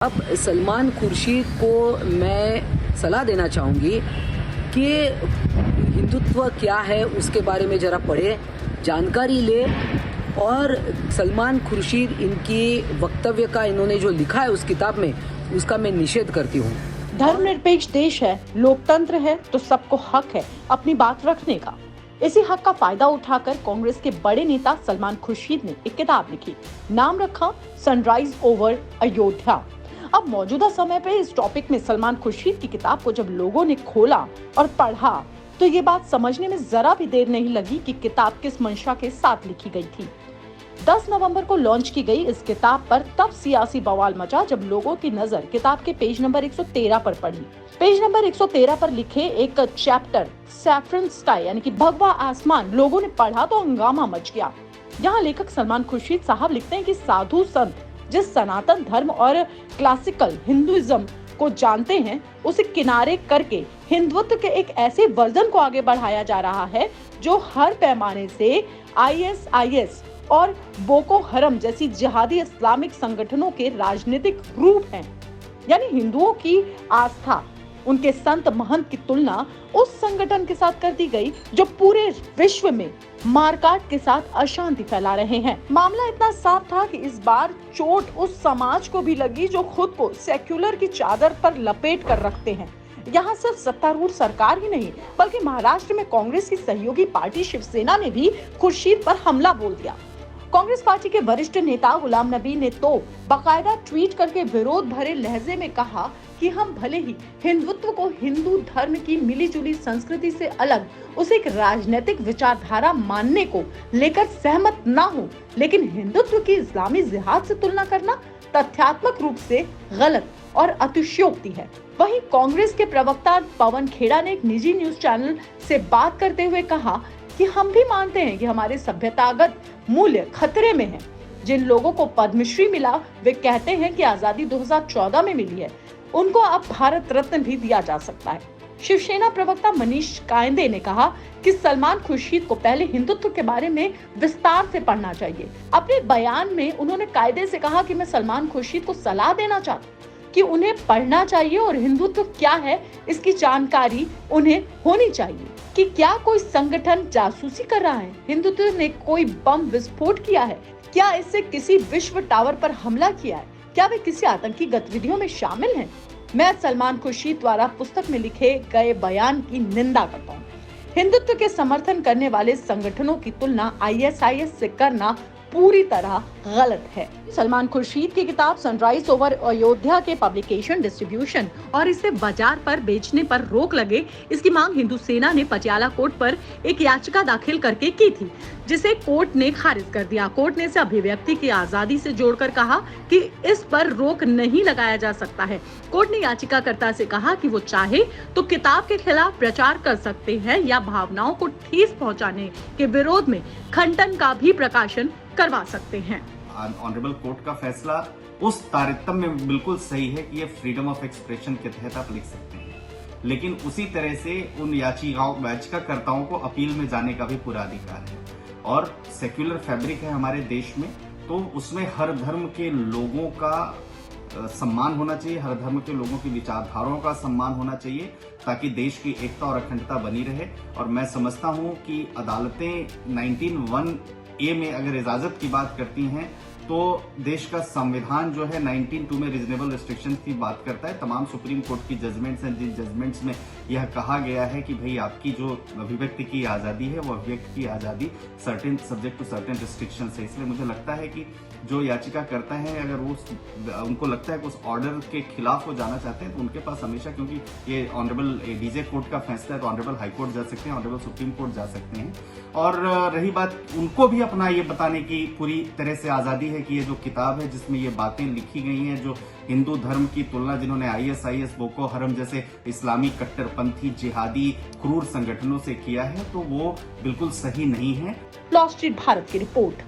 अब सलमान खुर्शीद को मैं सलाह देना चाहूँगी कि हिंदुत्व क्या है उसके बारे में ज़रा पढ़े, जानकारी ले। और सलमान खुर्शीद इनकी वक्तव्य का इन्होंने जो लिखा है उस किताब में, उसका मैं निषेध करती हूँ। धर्मनिरपेक्ष देश है, लोकतंत्र है, तो सबको हक है अपनी बात रखने का। इसी हक का फायदा उठाकर कांग्रेस के बड़े नेता सलमान खुर्शीद ने एक किताब लिखी, नाम रखा सनराइज ओवर अयोध्या। अब मौजूदा समय पे इस टॉपिक में सलमान खुर्शीद की किताब को जब लोगों ने खोला और पढ़ा तो ये बात समझने में जरा भी देर नहीं लगी कि किताब किस मंशा के साथ लिखी गई थी। 10 नवंबर को लॉन्च की गई इस किताब पर तब सियासी बवाल मचा जब लोगों की नजर किताब के पेज नंबर 113 पर पड़ी। पेज नंबर 113 पर लिखे एक चैप्टर सैफरन स्काई यानी कि भगवा आसमान लोगों ने पढ़ा तो हंगामा मच गया। यहाँ लेखक सलमान खुर्शीद साहब लिखते हैं कि साधु संत जिस सनातन धर्म और क्लासिकल हिंदुइज्म को जानते हैं उसे किनारे करके हिंदुत्व के एक ऐसे वर्जन को आगे बढ़ाया जा रहा है जो हर पैमाने से ISIS और बोको हरम जैसी जिहादी इस्लामिक संगठनों के राजनीतिक रूप हैं। यानी हिंदुओं की आस्था, उनके संत महंत की तुलना उस संगठन के साथ कर दी गई जो पूरे विश्व में मारकाट के साथ अशांति फैला रहे हैं। मामला इतना साफ था कि इस बार चोट उस समाज को भी लगी जो खुद को सेक्युलर की चादर पर लपेट कर रखते हैं। यहाँ सिर्फ सत्तारूढ़ सरकार ही नहीं बल्कि महाराष्ट्र में कांग्रेस की सहयोगी पार्टी शिवसेना ने भी खुर्शीद पर हमला बोल दिया। कांग्रेस पार्टी के वरिष्ठ नेता गुलाम नबी ने तो बाकायदा ट्वीट करके विरोध भरे लहजे में कहा कि हम भले ही हिंदुत्व को हिंदू धर्म की मिलीजुली संस्कृति से अलग उसे एक राजनीतिक विचारधारा मानने को लेकर सहमत ना हो, लेकिन हिंदुत्व की इस्लामी जिहाद से तुलना करना तथ्यात्मक रूप से गलत और अतिशयोक्ति है। वहीं कांग्रेस के प्रवक्ता पवन खेड़ा ने एक निजी न्यूज चैनल से बात करते हुए कहा कि हम भी मानते हैं कि हमारे सभ्यतागत मूल्य खतरे में हैं। जिन लोगों को पद्मश्री मिला वे कहते हैं कि आजादी 2014 में मिली है, उनको अब भारत रत्न भी दिया जा सकता है। शिवसेना प्रवक्ता मनीष कायंदे ने कहा कि सलमान खुर्शीद को पहले हिंदुत्व के बारे में विस्तार से पढ़ना चाहिए। अपने बयान में उन्होंने कायदे से कहा कि मैं सलमान खुर्शीद को सलाह देना चाहता हूँ कि उन्हें पढ़ना चाहिए और हिंदुत्व क्या है इसकी जानकारी उन्हें होनी चाहिए। कि क्या कोई संगठन जासूसी कर रहा है, हिंदुत्व ने कोई बम विस्फोट किया है, क्या इससे किसी विश्व टावर पर हमला किया है, क्या वे किसी आतंकी गतिविधियों में शामिल हैं? मैं सलमान खुर्शीद द्वारा पुस्तक में लिखे गए बयान की निंदा करता हूँ। हिंदुत्व के समर्थन करने वाले संगठनों की तुलना ISIS से करना पूरी तरह गलत है। सलमान खुर्शीद की किताब सनराइज ओवर अयोध्या के पब्लिकेशन, डिस्ट्रीब्यूशन और इसे बाजार पर बेचने पर रोक लगे, इसकी मांग हिंदू सेना ने पटियाला कोर्ट पर एक याचिका दाखिल करके की थी, जिसे कोर्ट ने खारिज कर दिया। कोर्ट ने इसे अभिव्यक्ति की आजादी से जोड़कर कहा कि इस पर रोक नहीं लगाया जा सकता है। कोर्ट ने याचिकाकर्ता से कहा कि वो चाहे तो किताब के खिलाफ प्रचार कर सकते हैं या भावनाओं को ठेस पहुंचाने के विरोध में खंडन का भी प्रकाशन करवा सकते हैं। ऑनरेबल कोर्ट का फैसला उस तारतम्य में बिल्कुल सही है कि ये फ्रीडम ऑफ एक्सप्रेशन के तहत आप लिख सकते हैं, लेकिन उसी तरह से उन याचिकाकर्ताओं को अपील में जाने का भी पूरा अधिकार है। और सेक्युलर फैब्रिक है हमारे देश में, तो उसमें हर धर्म के लोगों का सम्मान होना चाहिए, हर धर्म के लोगों की विचारधाराओं का सम्मान होना चाहिए ताकि देश की एकता और अखंडता बनी रहे। और मैं समझता हूं कि अदालतें 19(1)A में अगर इजाजत की बात करती हैं तो देश का संविधान जो है 19(2) में रीजनेबल रिस्ट्रिक्शन की बात करता है। तमाम सुप्रीम कोर्ट की जजमेंट्स हैं, जिन जजमेंट्स में यह कहा गया है कि भाई आपकी जो अभिव्यक्ति की आजादी है वो अभिव्यक्ति की आजादी certain subject to certain restriction है। इसलिए मुझे लगता है कि जो याचिका करता है अगर वो उनको लगता है कि उस ऑर्डर के खिलाफ वो जाना चाहते हैं तो उनके पास हमेशा, क्योंकि ये ऑनरेबल डीजे कोर्ट का फैसला है तो ऑनरेबल हाई कोर्ट जा सकते हैं, ऑनरेबल सुप्रीम कोर्ट जा सकते हैं। और रही बात, उनको भी अपना ये बताने की पूरी तरह से आजादी है कि ये जो किताब है जिसमें ये बातें लिखी गई हैं, जो हिंदू धर्म की तुलना जिन्होंने ISIS, बोको हरम जैसे इस्लामी कट्टरपंथी जिहादी क्रूर संगठनों से किया है, तो वो बिल्कुल सही नहीं है। लॉ स्ट्रीट भारत की रिपोर्ट।